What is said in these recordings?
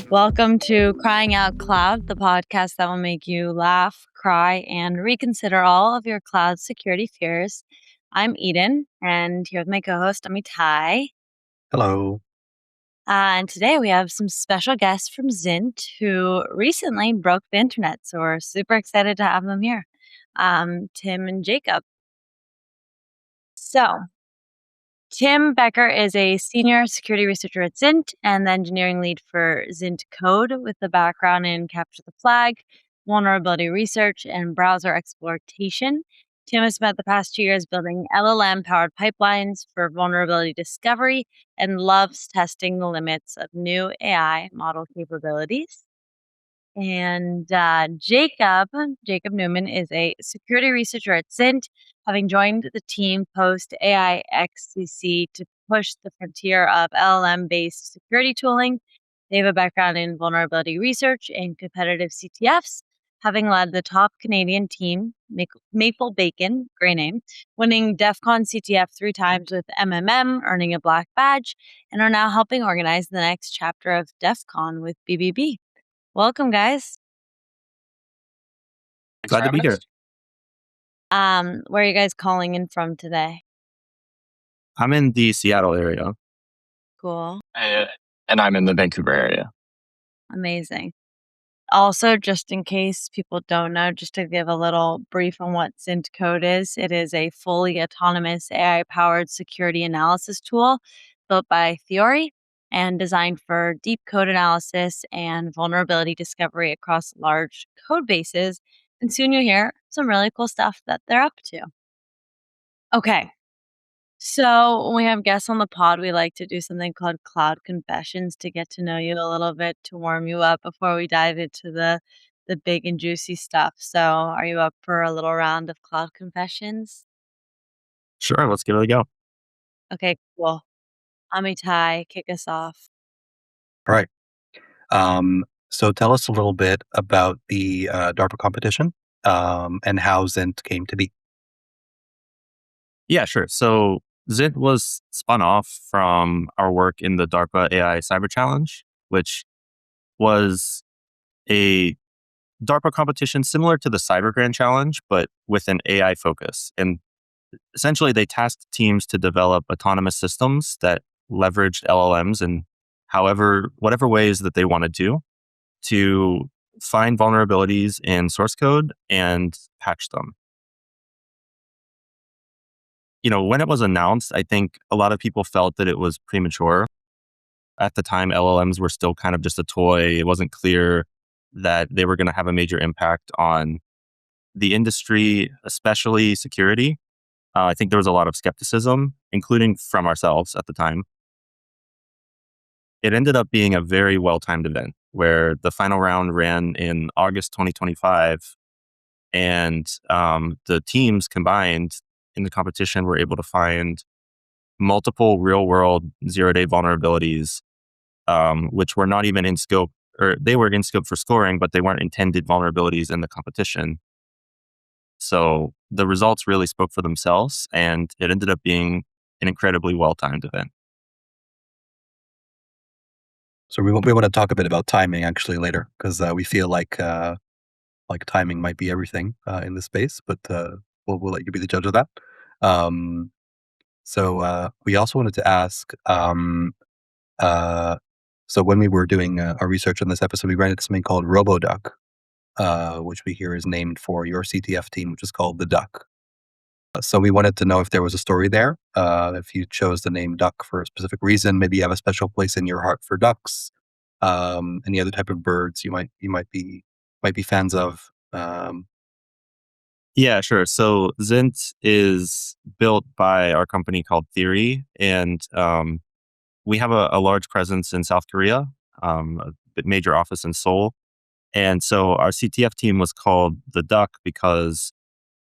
Welcome to Crying Out Cloud, the podcast that will make you laugh, cry, and reconsider all of your cloud security fears. I'm Eden, and here with my co-host, Amitai. Hello. And today we have some special guests from Xint who recently broke the internet, so we're super excited to have them here, Tim and Jacob. So, Tim Becker is a senior security researcher at Xint and the engineering lead for Xint Code with a background in capture the flag, vulnerability research, and browser exploitation. Tim has spent the past 2 years building LLM-powered pipelines for vulnerability discovery and loves testing the limits of new AI model capabilities. And Jacob Newman is a security researcher at Xint, having joined the team post AI XCC to push the frontier of LLM-based security tooling. They have a background in vulnerability research and competitive CTFs, having led the top Canadian team, Maple Bacon, great name, winning DEF CON CTF 3 times with MMM, earning a black badge, and are now helping organize the next chapter of DEF CON with BBB. Welcome, guys. Glad to be here. Where are you guys calling in from today? I'm in the Seattle area. Cool. And I'm in the Vancouver area. Amazing. Also, just in case people don't know, just to give a little brief on what Xint Code is, it is a fully autonomous AI-powered security analysis tool built by Theory and designed for deep code analysis and vulnerability discovery across large code bases. And soon you'll hear some really cool stuff that they're up to. Okay. So when we have guests on the pod, we like to do something called Cloud Confessions to get to know you a little bit, to warm you up before we dive into the big and juicy stuff. So are you up for a little round of Cloud Confessions? Sure, let's give it a go. Okay, cool. Amitai, kick us off. All right. So tell us a little bit about the DARPA competition and how Xint came to be. Yeah, sure. So Zint was spun off from our work in the DARPA AI Cyber Challenge, which was a DARPA competition similar to the Cyber Grand Challenge, but with an AI focus. And essentially, they tasked teams to develop autonomous systems that leveraged LLMs in whatever ways that they wanted to find vulnerabilities in source code and patch them. When it was announced, I think a lot of people felt that it was premature. At the time, LLMs were still kind of just a toy. It wasn't clear that they were going to have a major impact on the industry, especially security. I think there was a lot of skepticism, including from ourselves at the time. It ended up being a very well-timed event where the final round ran in August 2025, and the teams combined in the competition were able to find multiple real-world zero-day vulnerabilities, which were not even in scope, or they were in scope for scoring, but they weren't intended vulnerabilities in the competition. So the results really spoke for themselves, and it ended up being an incredibly well-timed event. So we want to talk a bit about timing actually later, because we feel like timing might be everything in this space, but we'll let you be the judge of that. So we also wanted to ask, so when we were doing our research on this episode, we ran into something called RoboDuck, which we hear is named for your CTF team, which is called the Duck. So we wanted to know if there was a story there, if you chose the name Duck for a specific reason. Maybe you have a special place in your heart for ducks, any other type of birds you might be fans of. Yeah, sure. So Xint is built by our company called Theory, and we have a large presence in South Korea, a major office in Seoul. And so our CTF team was called the Duck because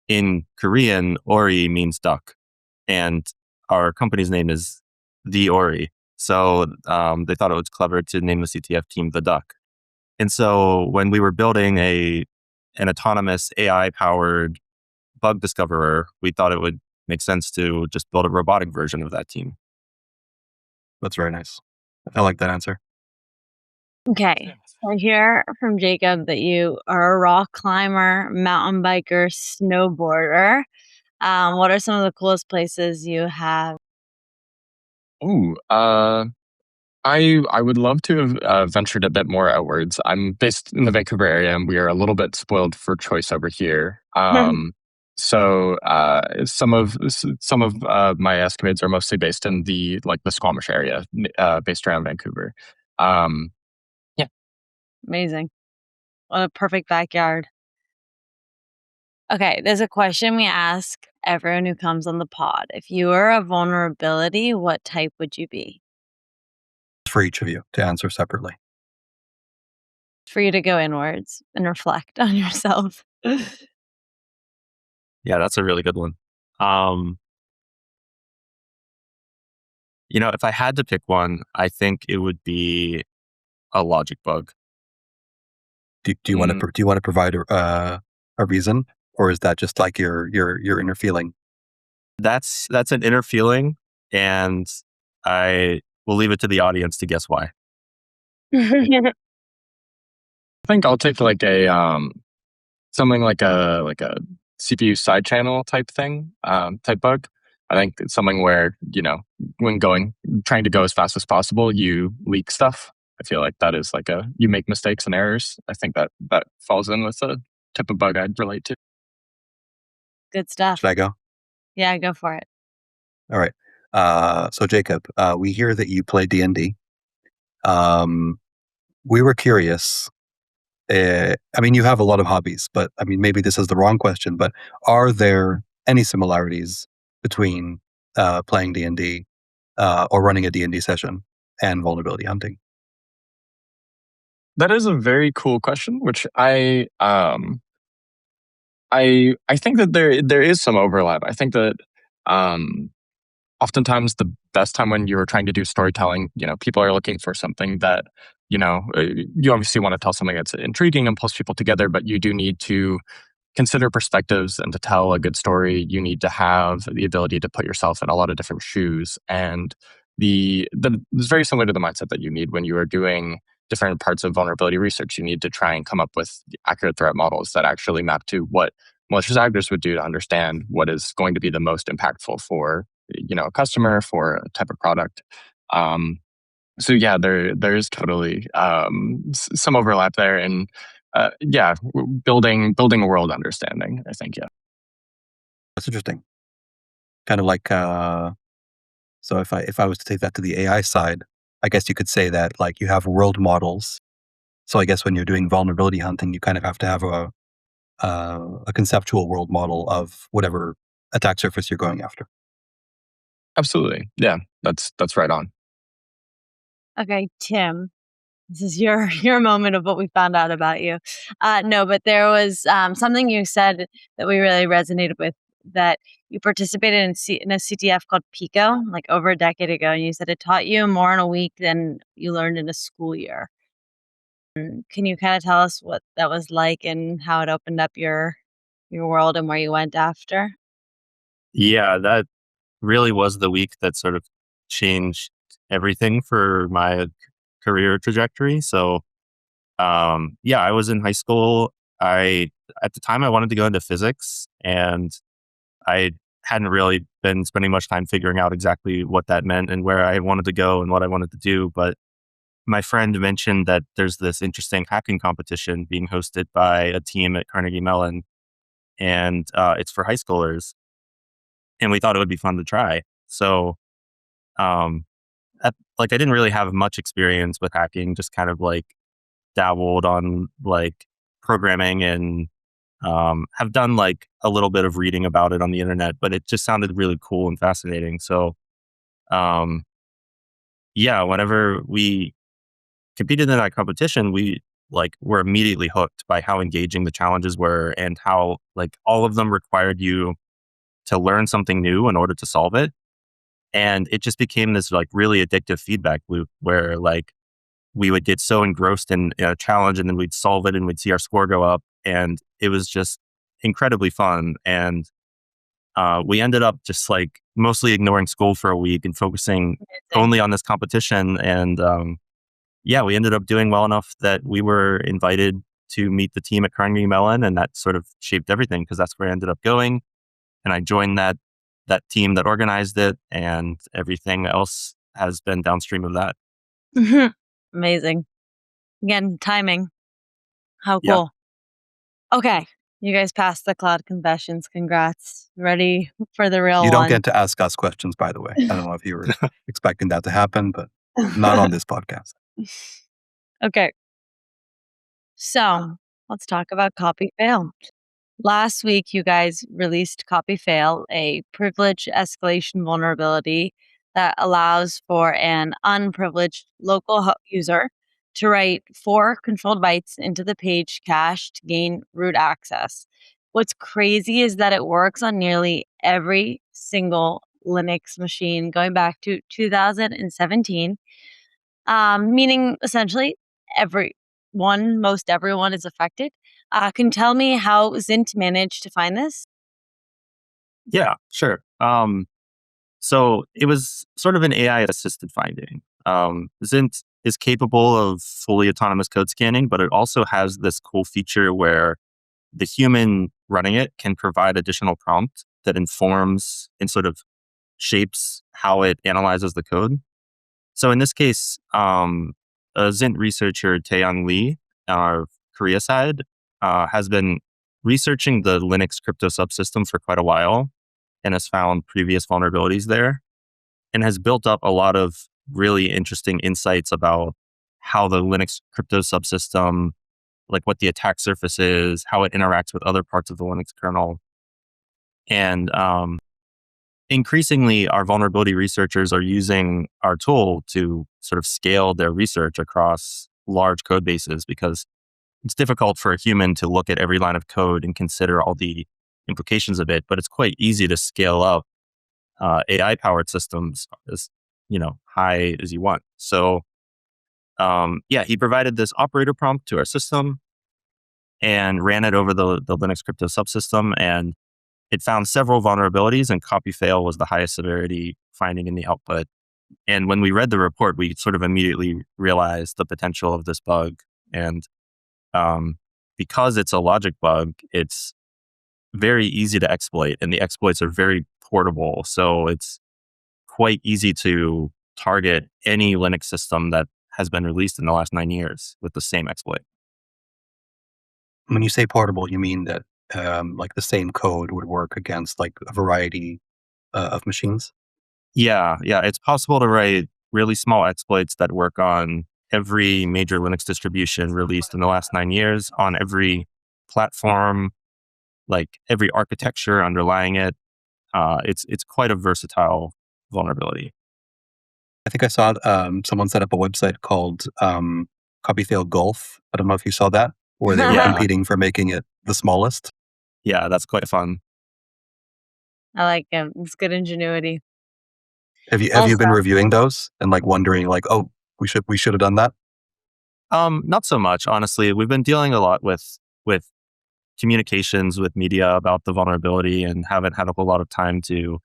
in Korean, Ori means duck. And our company's name is The Ori. So they thought it was clever to name the CTF team the Duck. And so when we were building an autonomous AI-powered bug discoverer, we thought it would make sense to just build a robotic version of that team. That's very nice. I like that answer. Okay. I hear from Jacob that you are a rock climber, mountain biker, snowboarder. What are some of the coolest places you have? Ooh, I would love to have ventured a bit more outwards. I'm based in the Vancouver area, and we are a little bit spoiled for choice over here. So some of my escapades are mostly based in the Squamish area, based around Vancouver. Um, yeah, Amazing. What a perfect backyard. Okay, there's a question we ask everyone who comes on the pod. If you were a vulnerability, what type would you be? For each of you to answer separately. For you to go inwards and reflect on yourself. Yeah, that's a really good one. If I had to pick one, I think it would be a logic bug. Do you want to provide a reason, or is that just like your inner feeling? That's an inner feeling, and I will leave it to the audience to guess why. I think I'll take something like a CPU side channel type thing, type bug. I think it's something where, when trying to go as fast as possible, you leak stuff. I feel like that is you make mistakes and errors. I think that falls in with the type of bug I'd relate to. Good stuff. Should I go? Yeah, go for it. All right. So Jacob, we hear that you play D&D. We were curious. You have a lot of hobbies, but maybe this is the wrong question, but are there any similarities between playing D&D or running a D&D session and vulnerability hunting? That is a very cool question, which I think that there is some overlap. I think that oftentimes the best time when you're trying to do storytelling, people are looking for something that, you obviously want to tell something that's intriguing and pulls people together, but you do need to consider perspectives, and to tell a good story, you need to have the ability to put yourself in a lot of different shoes. And it's very similar to the mindset that you need when you are doing different parts of vulnerability research. You need to try and come up with accurate threat models that actually map to what malicious actors would do to understand what is going to be the most impactful for a customer, for a type of product. So yeah, there is totally some overlap there, and building a world understanding, I think. Yeah, That's interesting. Kind of like so if I was to take that to the AI side, I guess you could say that you have world models. So I guess when you're doing vulnerability hunting, you kind of have to have a conceptual world model of whatever attack surface you're going after. absolutely. Yeah, that's right on. Okay, Tim, this is your your moment of what we found out about you. No, but there was something you said that we really resonated with. That you participated in a CTF called Pico, like over a decade ago, and you said it taught you more in a week than you learned in a school year. Can you kind of tell us what that was like and how it opened up your world and where you went after? Yeah, that really was the week that sort of changed everything for my career trajectory. So, yeah, I was in high school. At the time, I wanted to go into physics, and I hadn't really been spending much time figuring out exactly what that meant and where I wanted to go and what I wanted to do. But my friend mentioned that there's this interesting hacking competition being hosted by a team at Carnegie Mellon, and it's for high schoolers. And we thought it would be fun to try. So, um, I didn't really have much experience with hacking, just kind of dabbled on programming, and have done a little bit of reading about it on the internet, but it just sounded really cool and fascinating. So, um, yeah, whenever we competed in that competition, we were immediately hooked by how engaging the challenges were, and how all of them required you to learn something new in order to solve it. And it just became this really addictive feedback loop where we would get so engrossed in a challenge, and then we'd solve it and we'd see our score go up. And it was just incredibly fun. And we ended up just mostly ignoring school for a week and focusing only on this competition. And we ended up doing well enough that we were invited to meet the team at Carnegie Mellon, and that sort of shaped everything because that's where I ended up going. And I joined that team that organized it, and everything else has been downstream of that. Amazing. Again, timing. How Yeah. cool. Okay. You guys passed the Claude confessions. Congrats. Ready for the real You don't one. get to ask us questions, by the way. I don't know if you were expecting that to happen, but not on this podcast. Okay. So let's talk about CopyFail. Last week, you guys released CopyFail, a privilege escalation vulnerability that allows for an unprivileged local user to write 4 controlled bytes into the page cache to gain root access. What's crazy is that it works on nearly every single Linux machine going back to 2017, meaning essentially most everyone is affected. Can you tell me how Xint managed to find this? Yeah, sure. So it was sort of an AI assisted finding. Xint is capable of fully autonomous code scanning, but it also has this cool feature where the human running it can provide additional prompt that informs and sort of shapes how it analyzes the code. So in this case, a Xint researcher, Taeyang Lee, on our Korea side, has been researching the Linux crypto subsystem for quite a while and has found previous vulnerabilities there and has built up a lot of really interesting insights about how the Linux crypto subsystem, like what the attack surface is, how it interacts with other parts of the Linux kernel. And increasingly, our vulnerability researchers are using our tool to sort of scale their research across large code bases because it's difficult for a human to look at every line of code and consider all the implications of it, but it's quite easy to scale up AI-powered systems as high as you want. So, he provided this operator prompt to our system and ran it over the Linux crypto subsystem, and it found several vulnerabilities, and CopyFail was the highest severity finding in the output. And when we read the report, we sort of immediately realized the potential of this bug. And because it's a logic bug, it's very easy to exploit, and the exploits are very portable. So it's quite easy to target any Linux system that has been released in the last 9 years with the same exploit. When you say portable, you mean that like the same code would work against like a variety of machines? Yeah. It's possible to write really small exploits that work on every major Linux distribution released in the last 9 years, on every platform, like every architecture underlying it. It's quite a versatile vulnerability. I think I saw someone set up a website called CopyFail Golf. I don't know if you saw that, where they were Yeah. competing for making it the smallest. Yeah, that's quite fun. I like him. It's good ingenuity. Have you Also, been reviewing those and like wondering like, oh, we should have done that? Not so much, honestly. We've been dealing a lot with communications with media about the vulnerability and haven't had a whole lot of time to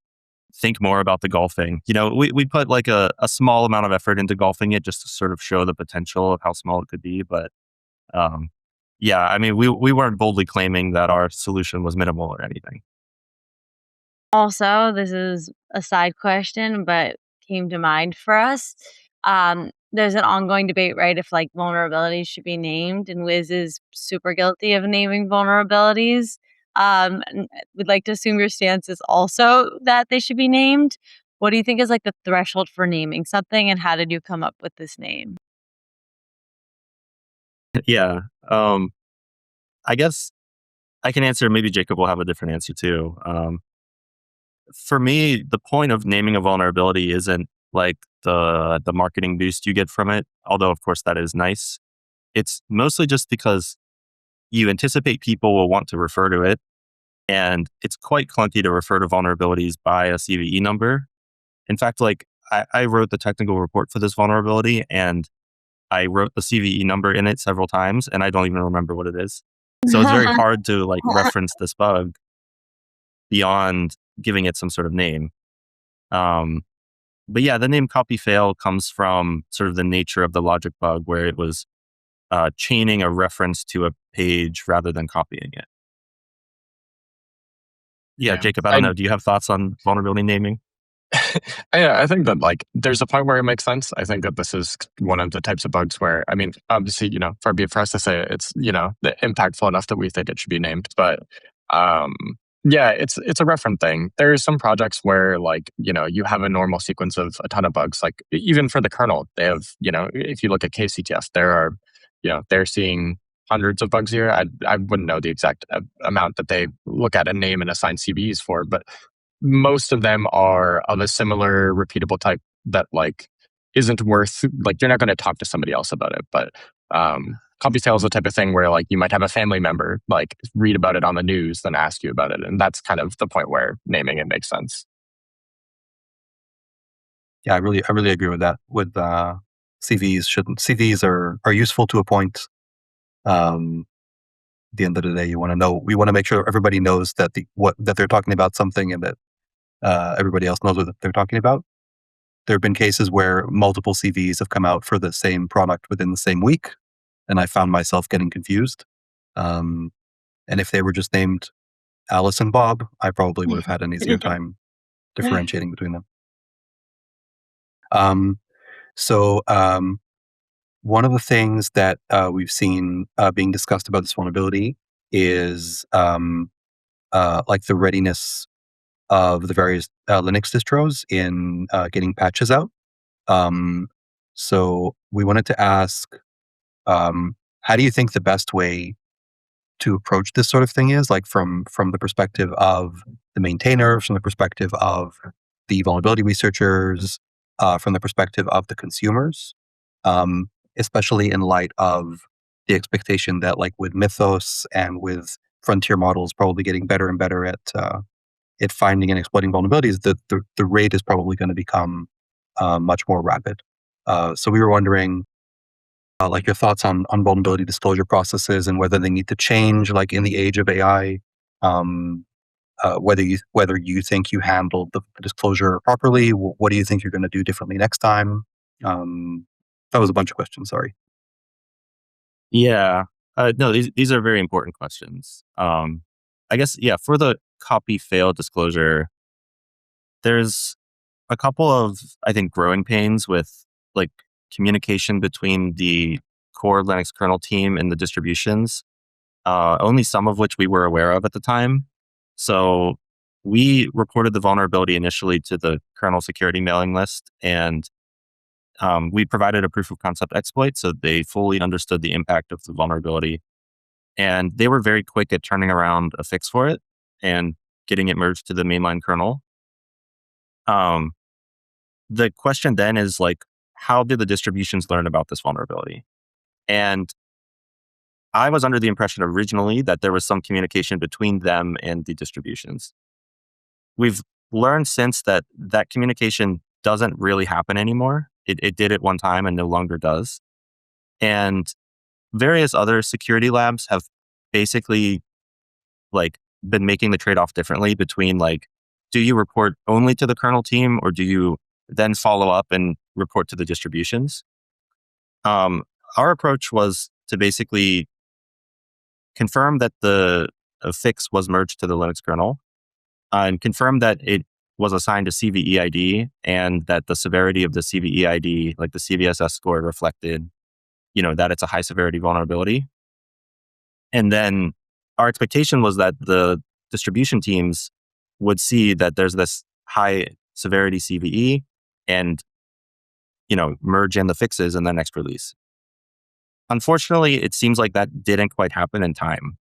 think more about the golfing. We put like a small amount of effort into golfing it just to sort of show the potential of how small it could be. But we weren't boldly claiming that our solution was minimal or anything. also, this is a side question, but came to mind for us. There's an ongoing debate, right? If like vulnerabilities should be named, and Wiz is super guilty of naming vulnerabilities. And we'd like to assume your stance is also that they should be named. What do you think is like the threshold for naming something, and how did you come up with this name? Yeah. I guess I can answer. Maybe Jacob will have a different answer too. For me, the point of naming a vulnerability isn't like the marketing boost you get from it, although of course that is nice. It's mostly just because you anticipate people will want to refer to it, and it's quite clunky to refer to vulnerabilities by a CVE number. In fact, like I wrote the technical report for this vulnerability, and I wrote the CVE number in it several times, and I don't even remember what it is. So it's very hard to like reference this bug beyond giving it some sort of name. But yeah, the name CopyFail comes from sort of the nature of the logic bug, where it was chaining a reference to a page rather than copying it. Yeah, Jacob, I don't know. Do you have thoughts on vulnerability naming? I think that like there's a point where it makes sense. I think that this is one of the types of bugs where, I mean, obviously, far be it for us to say it's, impactful enough that we think it should be named. But yeah, it's a reference thing. There's some projects where like, you have a normal sequence of a ton of bugs. Like even for the kernel, they have, if you look at KCTF, there are, they're seeing hundreds of bugs here. I wouldn't know the exact amount that they look at and name and assign CVEs for, but most of them are of a similar repeatable type that like isn't worth, like you're not going to talk to somebody else about it. But CopyFail is the type of thing where like you might have a family member like read about it on the news, then ask you about it, and that's kind of the point where naming it makes sense. Yeah, I really agree with that. With CVs are useful to a point. At the end of the day, we want to make sure everybody knows that that they're talking about something, and that everybody else knows what they're talking about. There have been cases where multiple CVs have come out for the same product within the same week, and I found myself getting confused. And if they were just named Alice and Bob, I probably would have had an easier time differentiating between them. So one of the things that we've seen being discussed about this vulnerability is like the readiness of the various Linux distros in getting patches out. So we wanted to ask, how do you think the best way to approach this sort of thing is, like from the perspective of the maintainer, from the perspective of the vulnerability researchers, from the perspective of the consumers, especially in light of the expectation that like with Mythos and with frontier models probably getting better and better at finding and exploiting vulnerabilities, the rate is probably going to become much more rapid. So we were wondering, like your thoughts on vulnerability disclosure processes and whether they need to change, like in the age of AI. Whether you think you handled the disclosure properly. What do you think you're going to do differently next time? That was a bunch of questions. Sorry. Yeah. No, these are very important questions. I guess, yeah, for the CopyFail disclosure, there's a couple of, I think, growing pains with like communication between the core Linux kernel team and the distributions, only some of which we were aware of at the time. So we reported the vulnerability initially to the kernel security mailing list, and we provided a proof of concept exploit, so they fully understood the impact of the vulnerability. And they were very quick at turning around a fix for it and getting it merged to the mainline kernel. The question then is like, how did the distributions learn about this vulnerability? And I was under the impression originally that there was some communication between them and the distributions. We've learned since that communication doesn't really happen anymore. It did at one time and no longer does. And various other security labs have basically like been making the trade-off differently between like, do you report only to the kernel team or do you then follow up and report to the distributions? Our approach was to basically confirm that the fix was merged to the Linux kernel and confirm that it was assigned a CVE ID and that the severity of the CVE ID, like the CVSS score, reflected, that it's a high severity vulnerability. And then our expectation was that the distribution teams would see that there's this high severity CVE and, merge in the fixes in the next release. Unfortunately, it seems like that didn't quite happen in time.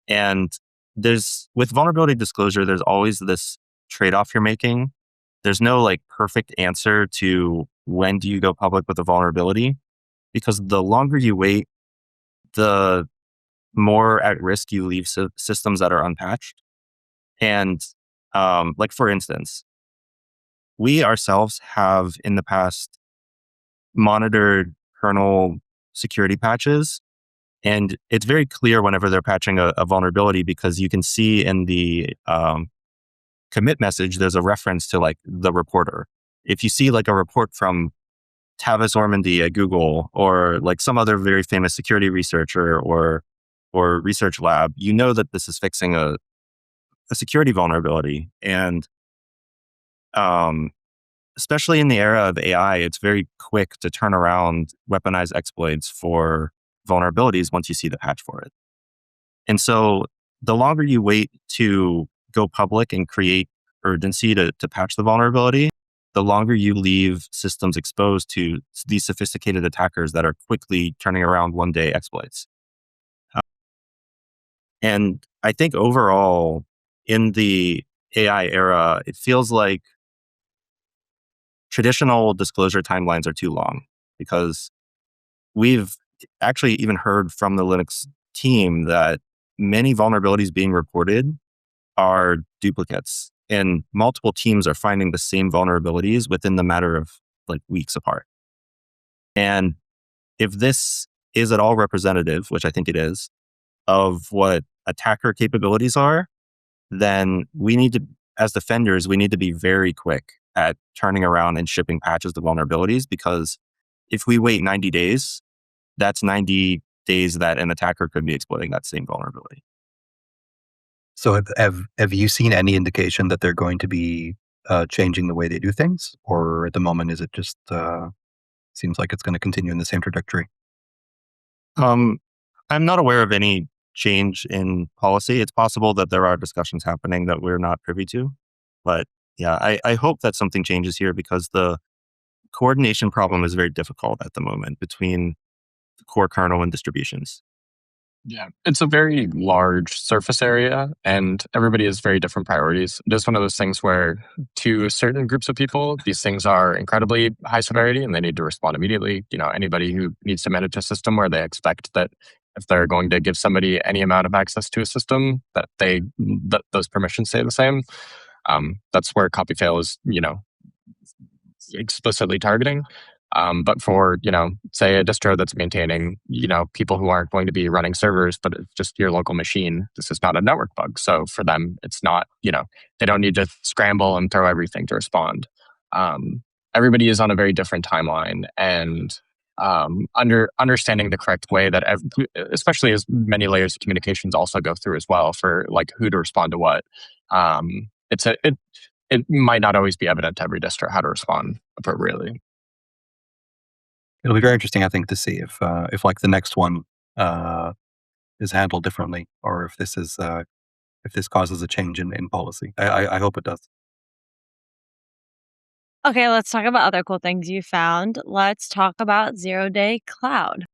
And with vulnerability disclosure, there's always this trade-off you're making. There's no like perfect answer to when do you go public with a vulnerability, because the longer you wait, the more at risk you leave systems that are unpatched. And like for instance, we ourselves have in the past monitored kernel security patches, and it's very clear whenever they're patching a vulnerability because you can see in the commit message, there's a reference to like the reporter. If you see like a report from Tavis Ormandy at Google or like some other very famous security researcher or research lab, you know that this is fixing a security vulnerability. And especially in the era of AI, it's very quick to turn around weaponized exploits for vulnerabilities once you see the patch for it. And so the longer you wait to go public and create urgency to patch the vulnerability, the longer you leave systems exposed to these sophisticated attackers that are quickly turning around one day exploits. And I think overall in the AI era, it feels like traditional disclosure timelines are too long because we've actually even heard from the Linux team that many vulnerabilities being reported are duplicates and multiple teams are finding the same vulnerabilities within the matter of like weeks apart. And if this is at all representative, which I think it is, of what attacker capabilities are, then we need to, as defenders, we need to be very quick at turning around and shipping patches to vulnerabilities, because if we wait 90 days, that's 90 days that an attacker could be exploiting that same vulnerability. So have you seen any indication that they're going to be changing the way they do things? Or at the moment, is it just seems like it's going to continue in the same trajectory? I'm not aware of any change in policy. It's possible that there are discussions happening that we're not privy to. But yeah, I hope that something changes here because the coordination problem is very difficult at the moment between the core kernel and distributions. Yeah, it's a very large surface area and everybody has very different priorities. It is one of those things where to certain groups of people, these things are incredibly high severity and they need to respond immediately. You know, anybody who needs to manage a system where they expect that if they're going to give somebody any amount of access to a system, that those permissions stay the same. That's where CopyFail is, explicitly targeting. But for, say a distro that's maintaining, people who aren't going to be running servers, but it's just your local machine, this is not a network bug. So for them, it's not, they don't need to scramble and throw everything to respond. Everybody is on a very different timeline, and understanding the correct way that, especially as many layers of communications also go through as well for like who to respond to what. It might not always be evident to every distro how to respond appropriately. It'll be very interesting, I think, to see if like the next one is handled differently, or if this is if this causes a change in policy. I hope it does. Okay, let's talk about other cool things you found. Let's talk about zero-day cloud.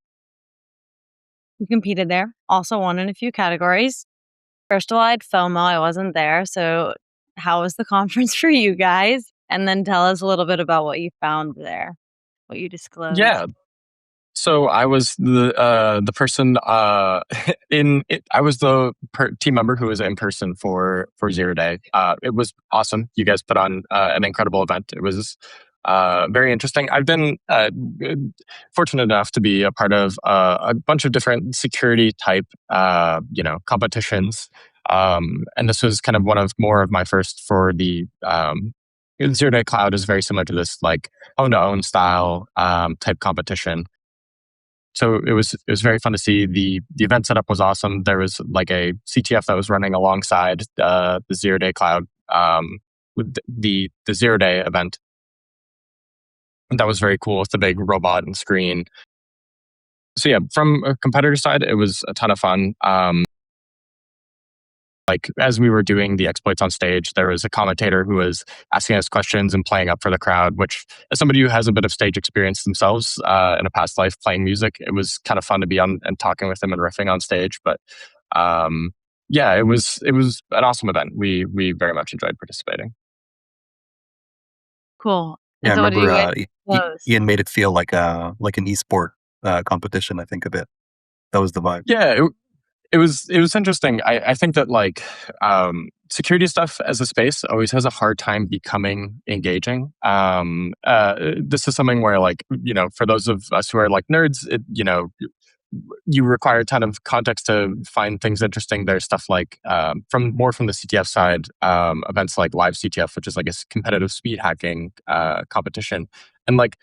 You competed there, also won in a few categories. First of all, I had FOMO. I wasn't there. So how was the conference for you guys? And then tell us a little bit about what you found there, what you disclosed. Yeah. So I was the person I was the team member who was in person for 0 day. It was awesome. You guys put on an incredible event. It was very interesting. I've been fortunate enough to be a part of a bunch of different security type competitions, and this was kind of more of my first for the 0 day cloud is very similar to this like own to own style type competition. So it was very fun to see. The event setup was awesome. There was like a CTF that was running alongside the 0 day cloud with the 0 day event. And that was very cool. It's a big robot and screen. So yeah, from a competitor side, it was a ton of fun. Like as we were doing the exploits on stage, there was a commentator who was asking us questions and playing up for the crowd, which as somebody who has a bit of stage experience themselves in a past life playing music, it was kind of fun to be on and talking with them and riffing on stage. But yeah, it was an awesome event. We very much enjoyed participating. Cool. Yeah, And I so what did you remember guys disclose? Ian made it feel like an esport competition. I think a bit. That was the vibe. Yeah, it was interesting. I think that like security stuff as a space always has a hard time becoming engaging. This is something where like for those of us who are like nerds, you require a ton of context to find things interesting. There's stuff like from the CTF side, events like Live CTF, which is like a competitive speed hacking competition, and like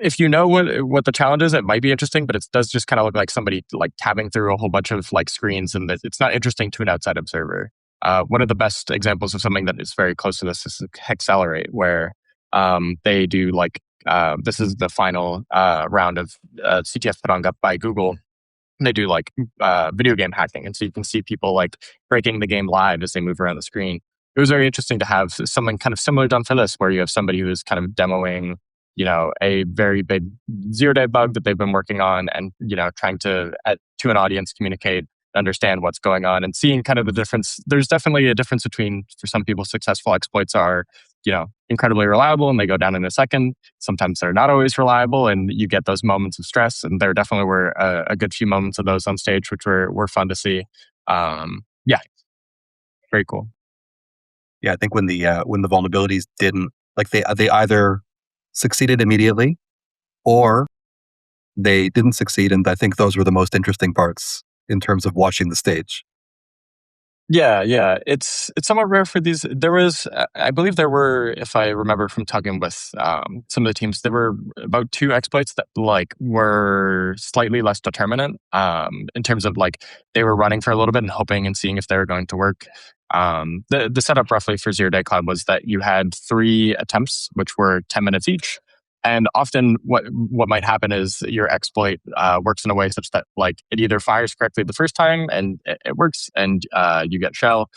if you know what the challenge is, it might be interesting, but it does just kind of look like somebody like tabbing through a whole bunch of like screens, and it's not interesting to an outside observer. One of the best examples of something that is very close to this is Hexcelerate, where they do like this is the final round of CTF put on by Google. And they do like video game hacking, and so you can see people like breaking the game live as they move around the screen. It was very interesting to have something kind of similar done for this, where you have somebody who is kind of demoing, a very big 0-day bug that they've been working on, and trying to to an audience communicate, understand what's going on, and seeing kind of the difference. There's definitely a difference between, for some people, successful exploits are incredibly reliable and they go down in a second. Sometimes they're not always reliable, and you get those moments of stress. And there definitely were a good few moments of those on stage, which were fun to see. Yeah, very cool. Yeah, I think when the vulnerabilities didn't, like, they either succeeded immediately or they didn't succeed, and I think those were the most interesting parts in terms of watching the stage. Yeah. It's somewhat rare for these. There was, I believe there were, if I remember from talking with some of the teams, there were about 2 exploits that like were slightly less determinant in terms of like they were running for a little bit and hoping and seeing if they were going to work. The setup roughly for 0-day Cloud was that you had 3 attempts, which were 10 minutes each. And often what might happen is your exploit works in a way such that like it either fires correctly the first time and it works and you get shell,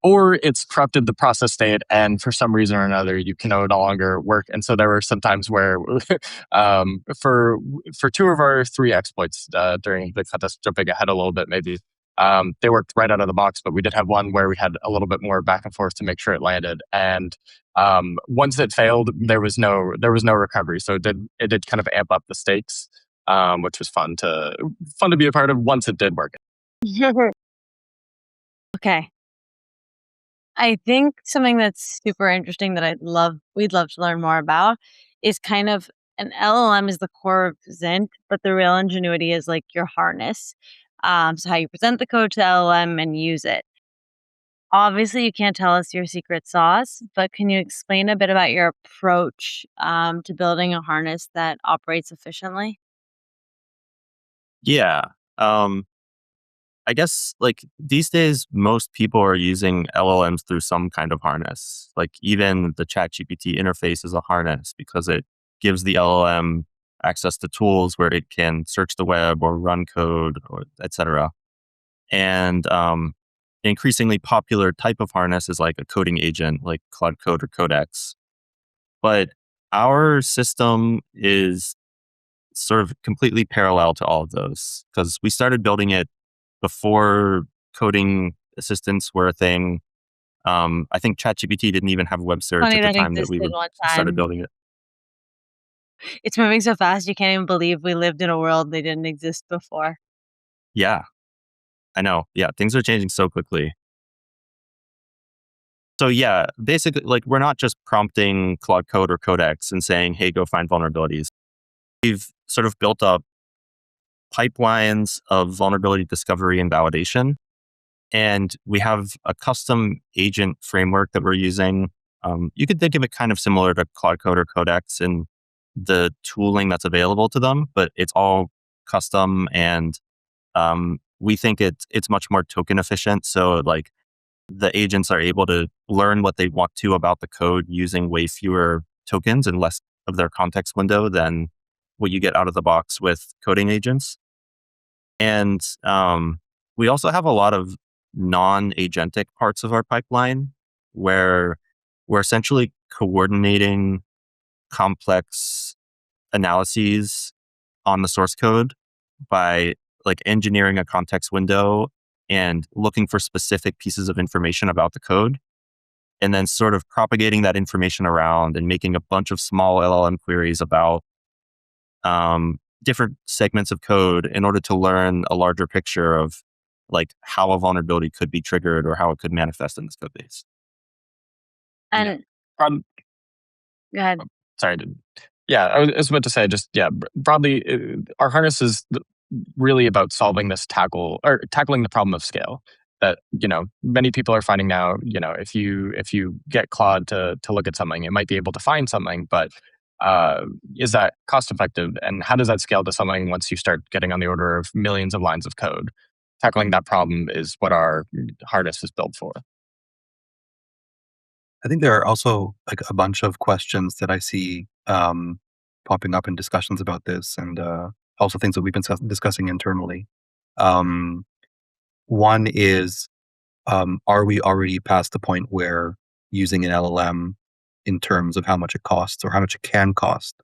or it's corrupted the process state and for some reason or another you can no longer work. And so there were some times where for 2 of our 3 exploits during the contest, jumping ahead a little bit maybe, they worked right out of the box, but we did have one where we had a little bit more back and forth to make sure it landed. And once it failed, there was no recovery. So it did kind of amp up the stakes, which was fun to be a part of once it did work. Okay. I think something that's super interesting that we'd love to learn more about is kind of an LLM is the core of Xint, but the real ingenuity is like your harness. So how you present the code to the LLM and use it. Obviously, you can't tell us your secret sauce, but can you explain a bit about your approach to building a harness that operates efficiently? Yeah. I guess like these days, most people are using LLMs through some kind of harness. Like even the ChatGPT interface is a harness because it gives the LLM access to tools where it can search the web or run code or etc. And increasingly popular type of harness is like a coding agent like Claude Code or Codex. But our system is sort of completely parallel to all of those because we started building it before coding assistants were a thing. I think ChatGPT didn't even have web search Funny at the that time that existed one started time. building it. It's moving so fast, you can't even believe we lived in a world they didn't exist before. Yeah, I know. Yeah, things are changing so quickly. So yeah, basically, like we're not just prompting Claude Code or Codex and saying, "Hey, go find vulnerabilities." We've sort of built up pipelines of vulnerability discovery and validation. And we have a custom agent framework that we're using. You could think of it kind of similar to Claude Code or Codex in the tooling that's available to them, but it's all custom and we think it's much more token efficient. So like the agents are able to learn what they want to about the code using way fewer tokens and less of their context window than what you get out of the box with coding agents. And we also have a lot of non-agentic parts of our pipeline where we're essentially coordinating complex analyses on the source code by like engineering a context window and looking for specific pieces of information about the code and then sort of propagating that information around and making a bunch of small LLM queries about different segments of code in order to learn a larger picture of like how a vulnerability could be triggered or how it could manifest in this code base. And Broad- go ahead. Sorry. Yeah, I was about to say just, broadly, our harness is really about tackling the problem of scale. That many people are finding now. If you get Claude to look at something, it might be able to find something, but is that cost effective? And how does that scale to something once you start getting on the order of millions of lines of code? Tackling that problem is what our harness is built for. I think there are also like a bunch of questions that I see popping up in discussions about this, and also things that we've been discussing internally. One is, are we already past the point where using an LLM in terms of how much it costs or how much it can cost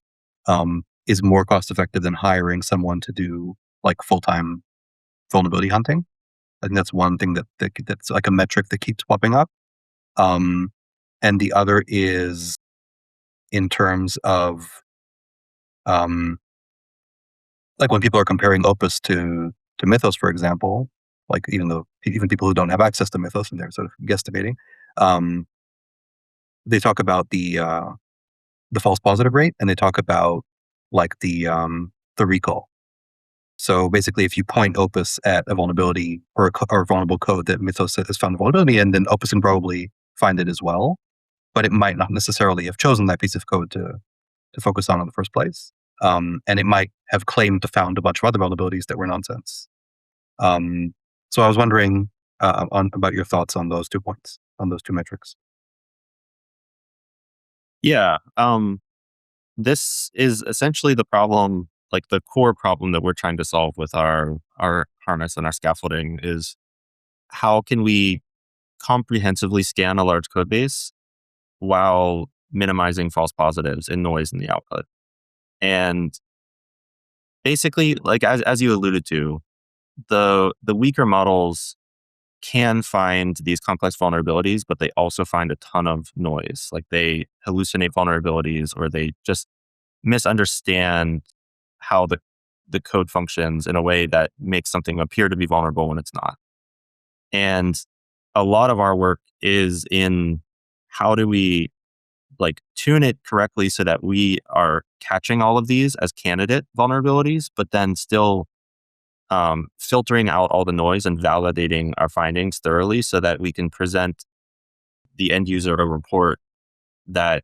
is more cost effective than hiring someone to do like full-time vulnerability hunting? I think that's one thing that's like a metric that keeps popping up. And the other is in terms of like when people are comparing Opus to Mythos, for example, like even people who don't have access to Mythos and they're sort of guesstimating, they talk about the false positive rate, and they talk about like the recall. So basically, if you point Opus at a vulnerability or vulnerable code that Mythos has found a vulnerability, and then Opus can probably find it as well, but it might not necessarily have chosen that piece of code to focus on in the first place. And it might have claimed to found a bunch of other vulnerabilities that were nonsense. So I was wondering about your thoughts on those 2 points, on those 2 metrics. Yeah. This is essentially the problem, like the core problem that we're trying to solve with our harness and our scaffolding is how can we comprehensively scan a large code base while minimizing false positives and noise in the output. And basically, like as you alluded to, the weaker models can find these complex vulnerabilities, but they also find a ton of noise. Like they hallucinate vulnerabilities, or they just misunderstand how the code functions in a way that makes something appear to be vulnerable when it's not. And a lot of our work is in how do we like tune it correctly so that we are catching all of these as candidate vulnerabilities, but then still filtering out all the noise and validating our findings thoroughly so that we can present the end user a report that,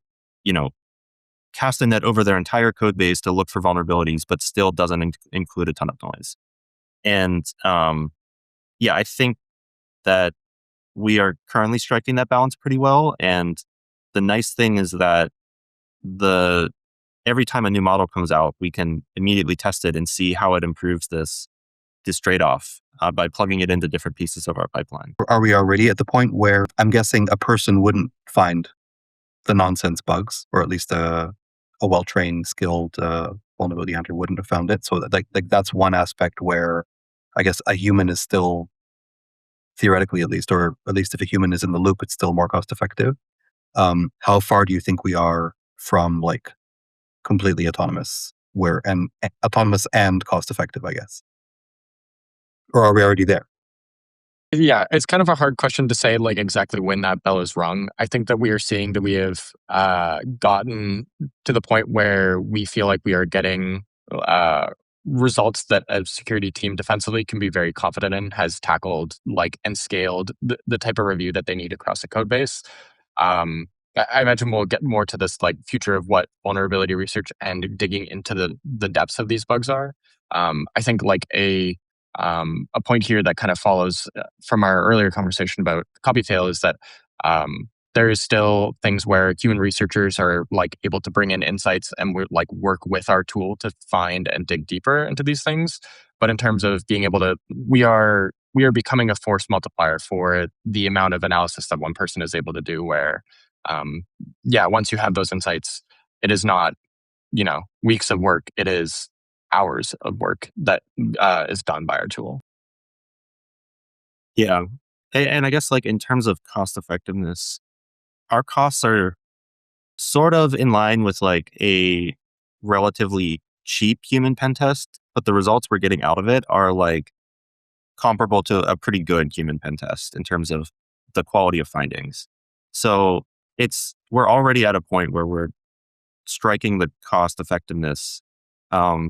cast a net over their entire code base to look for vulnerabilities, but still doesn't include a ton of noise. And I think that we are currently striking that balance pretty well. And the nice thing is that every time a new model comes out, we can immediately test it and see how it improves this trade-off by plugging it into different pieces of our pipeline. Are we already at the point where I'm guessing a person wouldn't find the nonsense bugs, or at least a well-trained, skilled vulnerability hunter wouldn't have found it? So like that's one aspect where I guess a human is still, theoretically at least, or at least if a human is in the loop, it's still more cost effective. How far do you think we are from like completely autonomous, autonomous and cost effective, I guess? Or are we already there? Yeah, it's kind of a hard question to say like exactly when that bell is rung. I think that we are seeing that we have gotten to the point where we feel like we are getting results that a security team defensively can be very confident in, has tackled like and scaled the type of review that they need across the code base. I imagine we'll get more to this like future of what vulnerability research and digging into the depths of these bugs are. I think like a point here that kind of follows from our earlier conversation about CopyFail is that there is still things where human researchers are like able to bring in insights and we're like work with our tool to find and dig deeper into these things. But in terms of being able to, we are becoming a force multiplier for the amount of analysis that one person is able to do. Where, once you have those insights, it is not weeks of work. It is hours of work that is done by our tool. Yeah. And I guess like in terms of cost effectiveness, our costs are sort of in line with like a relatively cheap human pen test, but the results we're getting out of it are like comparable to a pretty good human pen test in terms of the quality of findings. So we're already at a point where we're striking the cost effectiveness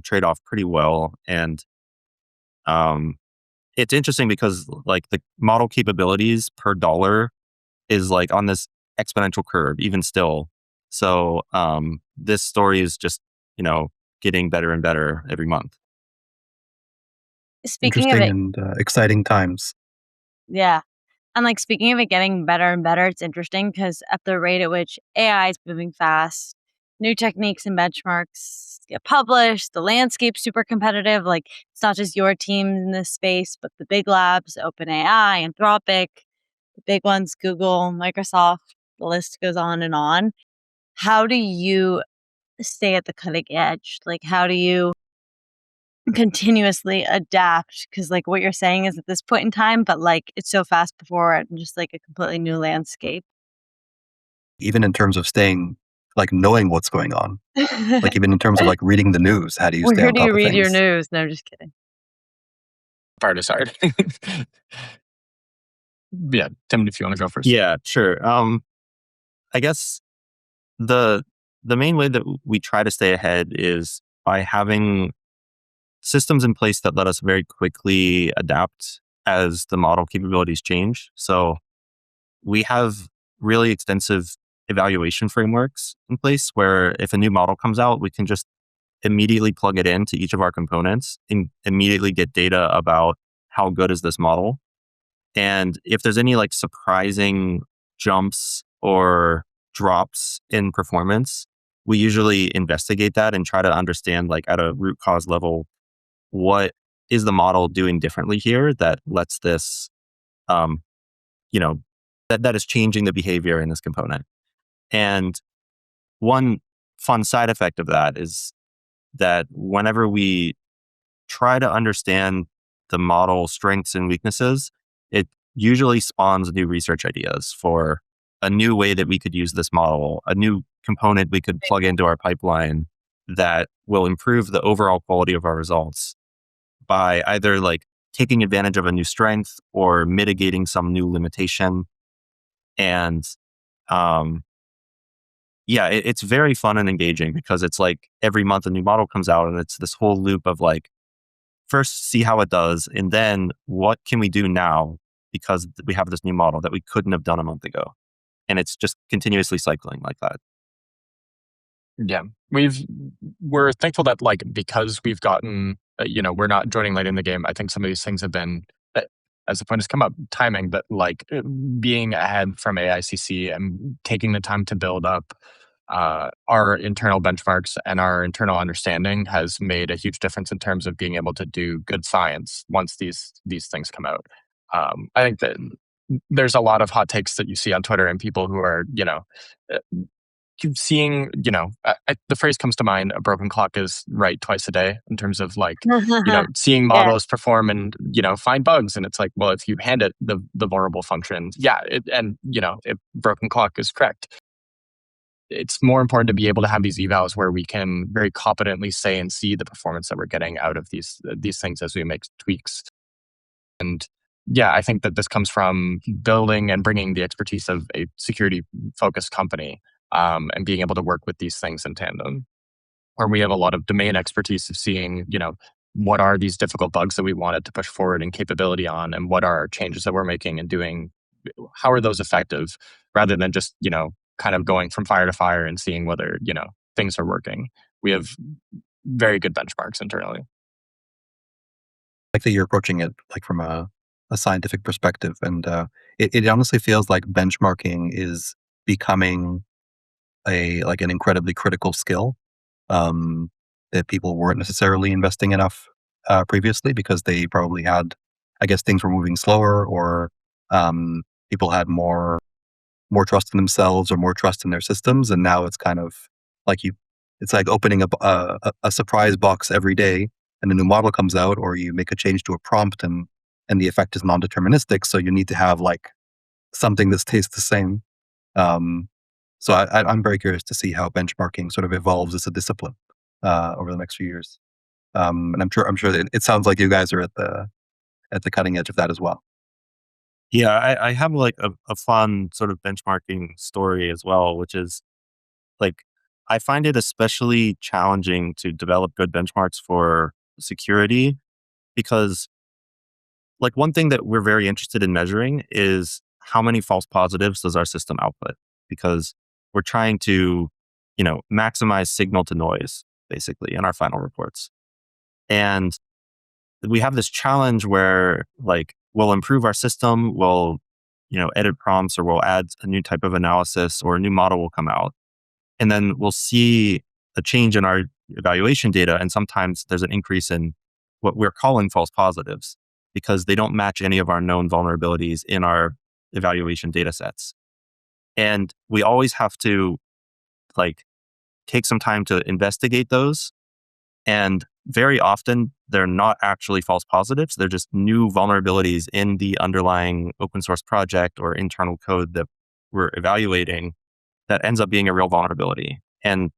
trade-off pretty well. And It's interesting because like the model capabilities per dollar is like on this exponential curve, even still. So this story is just, getting better and better every month. Speaking of Interesting it, and exciting times. yeah. And like speaking of it getting better and better, it's interesting because at the rate at which AI is moving fast, new techniques and benchmarks get published, the landscape's super competitive. Like it's not just your team in this space, but the big labs, OpenAI, Anthropic, the big ones, Google, Microsoft, the list goes on and on. How do you stay at the cutting edge? Like how do you continuously adapt? Because like what you're saying is at this point in time, but like it's so fast before and just like a completely new landscape. Even in terms of staying, like knowing what's going on, like even in terms of like reading the news, how do you stay Where on do you top of read your things? news? No, just kidding. Part is hard. Yeah, Tim, if you want to go first. Yeah, sure. I guess the the main way that we try to stay ahead is by having systems in place that let us very quickly adapt as the model capabilities change. So we have really extensive evaluation frameworks in place where if a new model comes out, we can just immediately plug it into each of our components and immediately get data about how good is this model. And if there's any like surprising jumps or drops in performance, we usually investigate that and try to understand like at a root cause level, what is the model doing differently here that lets this, um, that is changing the behavior in this component. And one fun side effect of that is that whenever we try to understand the model strengths and weaknesses, it usually spawns new research ideas for a new way that we could use this model, a new component we could plug into our pipeline that will improve the overall quality of our results by either like taking advantage of a new strength or mitigating some new limitation. And um, yeah, it's very fun and engaging because it's like every month a new model comes out and it's this whole loop of like, first see how it does, and then what can we do now because we have this new model that we couldn't have done a month ago. And it's just continuously cycling like that. Yeah, we're thankful that like because we've gotten we're not joining late in the game. I think some of these things have been as the point has come up, timing, but like being ahead from AICC and taking the time to build up our internal benchmarks and our internal understanding has made a huge difference in terms of being able to do good science once these things come out. I think that there's a lot of hot takes that you see on Twitter and people who are uh, seeing, the phrase comes to mind, a broken clock is right twice a day in terms of like, seeing Yeah. models perform and, find bugs. And it's like, well, if you hand it the vulnerable function, if broken clock is correct, it's more important to be able to have these evals where we can very competently say and see the performance that we're getting out of these things as we make tweaks. And yeah, I think that this comes from building and bringing the expertise of a security focused company and being able to work with these things in tandem, where we have a lot of domain expertise of seeing, what are these difficult bugs that we wanted to push forward and capability on, and what are changes that we're making and doing, how are those effective, rather than just, kind of going from fire to fire and seeing whether, things are working. We have very good benchmarks internally. Like that you're approaching it like from a scientific perspective, and it honestly feels like benchmarking is becoming an incredibly critical skill um, that people weren't necessarily investing enough previously because they probably had, I guess, things were moving slower, or people had more trust in themselves or more trust in their systems, and now it's kind of like it's like opening up a surprise box every day, and a new model comes out, or you make a change to a prompt, and the effect is non-deterministic, so you need to have like something that stays the same. Um, so I'm very curious to see how benchmarking sort of evolves as a discipline over the next few years. And I'm sure it sounds like you guys are at the cutting edge of that as well. Yeah, I have like a fun sort of benchmarking story as well, which is like, I find it especially challenging to develop good benchmarks for security because like one thing that we're very interested in measuring is how many false positives does our system output? Because we're trying to, maximize signal to noise basically in our final reports. And we have this challenge where like we'll improve our system, we'll, edit prompts, or we'll add a new type of analysis, or a new model will come out. And then we'll see a change in our evaluation data. And sometimes there's an increase in what we're calling false positives because they don't match any of our known vulnerabilities in our evaluation data sets. And we always have to like take some time to investigate those. And very often they're not actually false positives. They're just new vulnerabilities in the underlying open source project or internal code that we're evaluating that ends up being a real vulnerability. And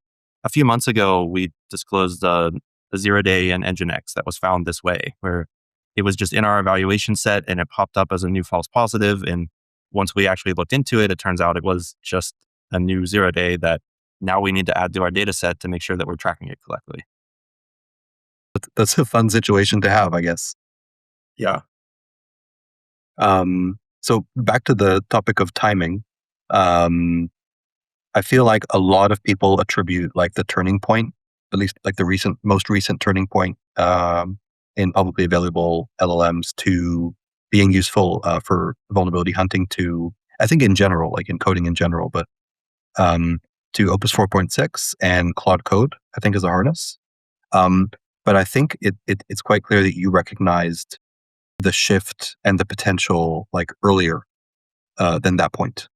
a few months ago, we disclosed a 0-day in Nginx that was found this way, where it was just in our evaluation set and it popped up as a new false positive. And once we actually looked into it, it turns out it was just a new 0-day that now we need to add to our data set to make sure that we're tracking it correctly. That's a fun situation to have, I guess. Yeah. So back to the topic of timing. I feel like a lot of people attribute like the turning point, at least like the most recent turning point in publicly available LLMs to being useful for vulnerability hunting to, I think in general, like in coding in general, but to Opus 4.6 and Claude Code, I think is a harness. But I think it's quite clear that you recognized the shift and the potential like earlier than that point.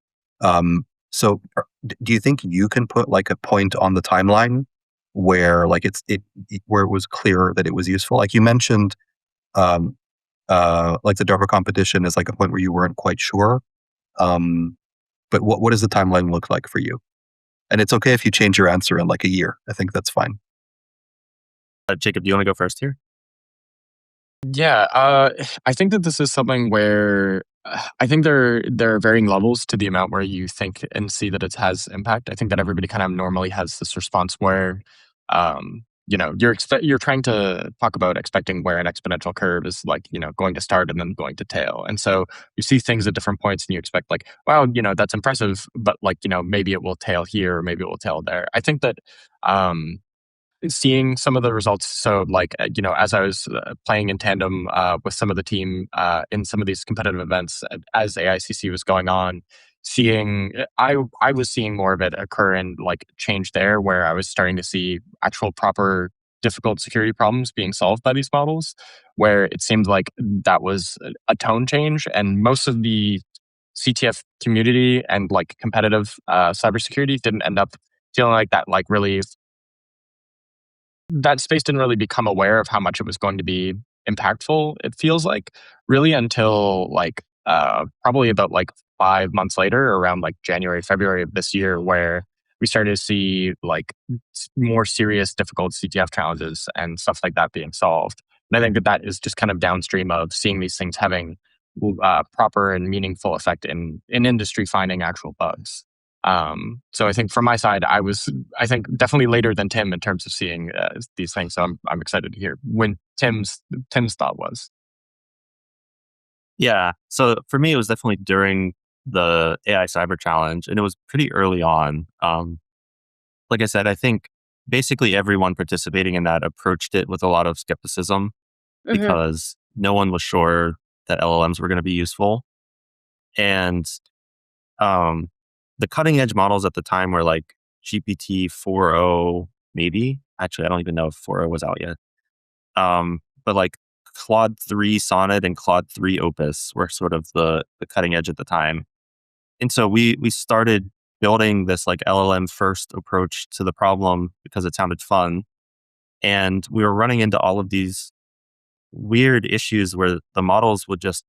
So do you think you can put like a point on the timeline where like where it was clear that it was useful? Like you mentioned, like the DARPA competition is like a point where you weren't quite sure. But what does the timeline look like for you? And it's okay if you change your answer in like a year. I think that's fine. Jacob, do you want to go first here? Yeah, I think that this is something where I think there are varying levels to the amount where you think and see that it has impact. I think that everybody kind of normally has this response where, you're trying to talk about expecting where an exponential curve is like, going to start and then going to tail. And so you see things at different points and you expect like, wow, that's impressive, but like, maybe it will tail here or maybe it will tail there. I think that, seeing some of the results. So, like, as I was playing in tandem with some of the team in some of these competitive events as AICC was going on, I was seeing more of it occur in like change there, where I was starting to see actual proper difficult security problems being solved by these models, where it seemed like that was a tone change, and most of the CTF community and like competitive cybersecurity didn't end up feeling like that, like really that space didn't really become aware of how much it was going to be impactful, it feels like, really until like probably about like 5 months later, around like January, February of this year, where we started to see like more serious, difficult CTF challenges and stuff like that being solved. And I think that is just kind of downstream of seeing these things having proper and meaningful effect in industry finding actual bugs. So I think from my side, I think definitely later than Tim in terms of seeing these things. So I'm excited to hear when Tim's thought was. Yeah. So for me, it was definitely during the AI Cyber Challenge, and it was pretty early on. Like I said, I think basically everyone participating in that approached it with a lot of skepticism because no one was sure that LLMs were going to be useful. And the cutting edge models at the time were like GPT 4.0, maybe. Actually, I don't even know if 4.0 was out yet. But like Claude 3 Sonnet and Claude 3 Opus were sort of the cutting edge at the time. And so we started building this like LLM first approach to the problem because it sounded fun. And we were running into all of these weird issues where the models would just,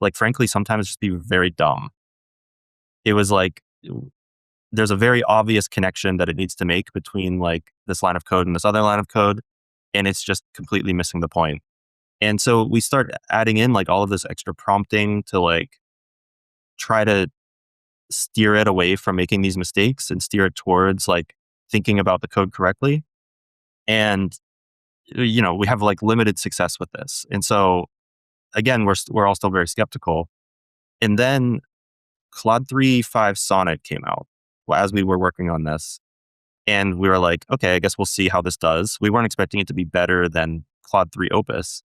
like, frankly, sometimes just be very dumb. It was like, there's a very obvious connection that it needs to make between like this line of code and this other line of code, and it's just completely missing the point. And so we start adding in like all of this extra prompting to like try to steer it away from making these mistakes and steer it towards like thinking about the code correctly. And we have like limited success with this. And so again, we're all still very skeptical. And then Claude 3.5 Sonnet came out as we were working on this. And we were like, okay, I guess we'll see how this does. We weren't expecting it to be better than Claude 3 Opus.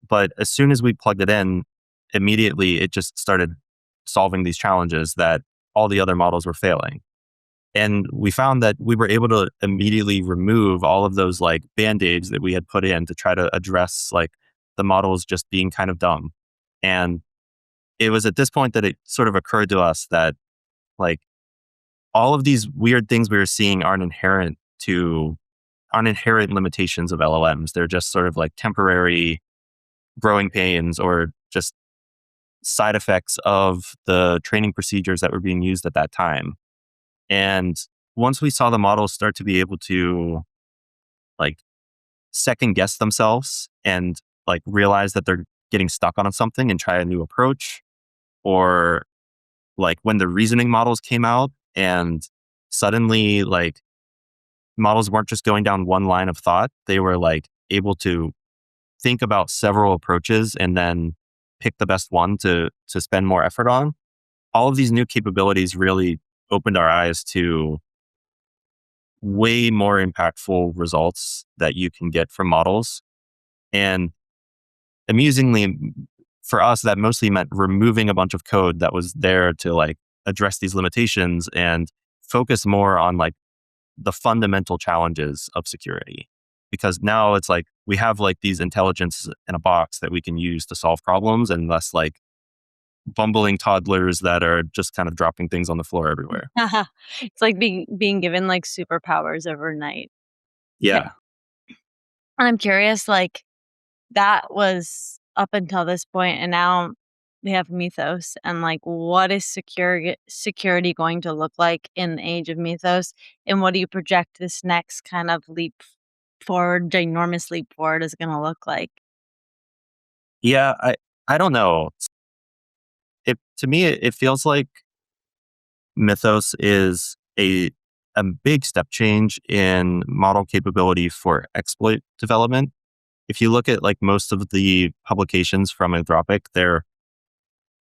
But as soon as we plugged it in, immediately it just started solving these challenges that all the other models were failing. And we found that we were able to immediately remove all of those like band-aids that we had put in to try to address like the models just being kind of dumb. And it was at this point that it sort of occurred to us that like all of these weird things we were seeing aren't inherent limitations of LLMs. They're just sort of like temporary growing pains or just side effects of the training procedures that were being used at that time. And once we saw the models start to be able to like second guess themselves and like realize that they're getting stuck on something and try a new approach, or like when the reasoning models came out and suddenly like models weren't just going down one line of thought, they were like able to think about several approaches and then pick the best one to spend more effort on. All of these new capabilities really opened our eyes to way more impactful results that you can get from models. And amusingly, for us, that mostly meant removing a bunch of code that was there to like address these limitations and focus more on like the fundamental challenges of security. Because now it's like we have like these intelligence in a box that we can use to solve problems, and less like bumbling toddlers that are just kind of dropping things on the floor everywhere. It's like being given like superpowers overnight. Yeah. And I'm curious, like that was up until this point, and now we have Mythos. And like, what is security going to look like in the age of Mythos? And what do you project this next kind of ginormous leap forward is going to look like? Yeah, I don't know. To me, it feels like Mythos is a big step change in model capability for exploit development. If you look at like most of the publications from Anthropic,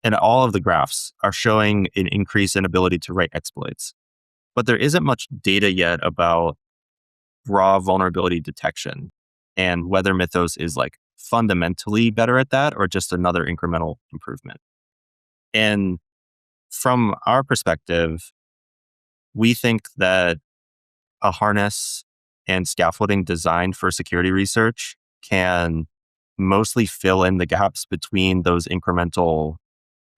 and all of the graphs are showing an increase in ability to write exploits. But there isn't much data yet about raw vulnerability detection and whether Mythos is like fundamentally better at that or just another incremental improvement. And from our perspective, we think that a harness and scaffolding designed for security research can mostly fill in the gaps between those incremental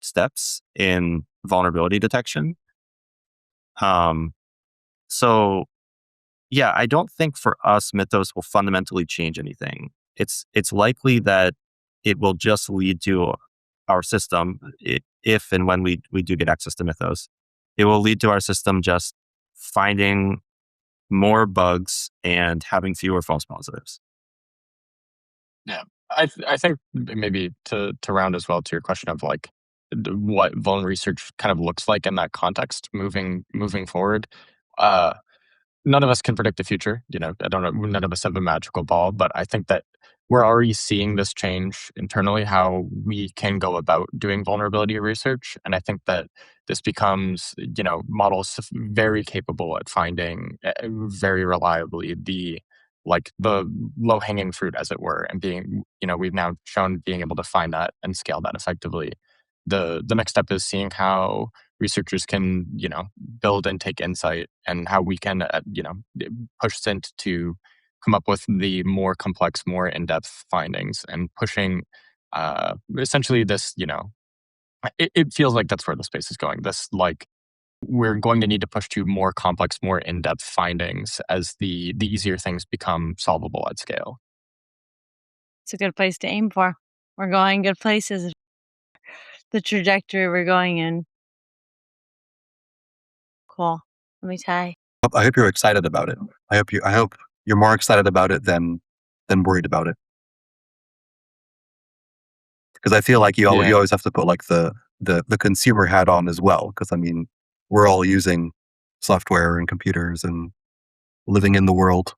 steps in vulnerability detection. So yeah, I don't think for us Mythos will fundamentally change anything. It's likely that it will just lead to our system, if and when we do get access to Mythos, it will lead to our system just finding more bugs and having fewer false positives. Yeah, I think maybe to round as well to your question of like what vuln research kind of looks like in that context moving forward. None of us can predict the future. I don't know. None of us have a magical ball, but I think that we're already seeing this change internally, how we can go about doing vulnerability research. And I think that this becomes, models very capable at finding very reliably the low hanging fruit, as it were, and being, we've now shown being able to find that and scale that effectively. The next step is seeing how researchers can, build and take insight, and how we can, push Xint to come up with the more complex, more in-depth findings, and pushing essentially this, it feels like that's where the space is going. This, like, we're going to need to push to more complex, more in-depth findings as the easier things become solvable at scale. It's a good place to aim for. We're going good places. The trajectory we're going in. Cool. Let me tie. I hope you're excited about it. I hope you're more excited about it than worried about it. Because I feel like you always have to put like the consumer hat on as well. Because I mean, we're all using software and computers and living in the world.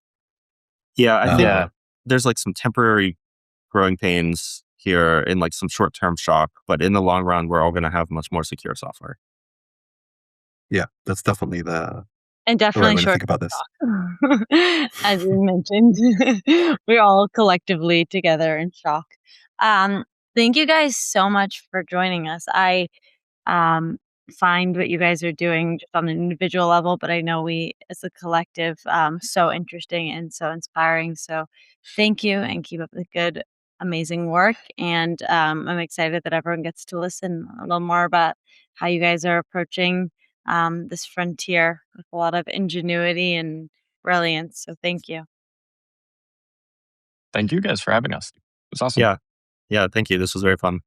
Yeah, I think there's like some temporary growing pains here and like some short-term shock, but in the long run, we're all going to have much more secure software. Yeah, that's definitely And the right definitely way to short think about this. shock. As you mentioned, we're all collectively together in shock. Thank you guys so much for joining us. I find what you guys are doing just on an individual level, but I know we as a collective, so interesting and so inspiring. So thank you and keep up the good, amazing work. And I'm excited that everyone gets to listen a little more about how you guys are approaching this frontier with a lot of ingenuity and brilliance. So thank you. Thank you guys for having us. It was awesome. Yeah. Yeah. Thank you. This was very fun.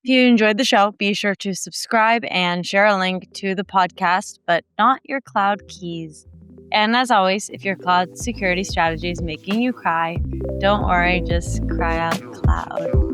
If you enjoyed the show, be sure to subscribe and share a link to the podcast, but not your cloud keys. And as always, if your cloud security strategy is making you cry, don't worry, just cry out loud.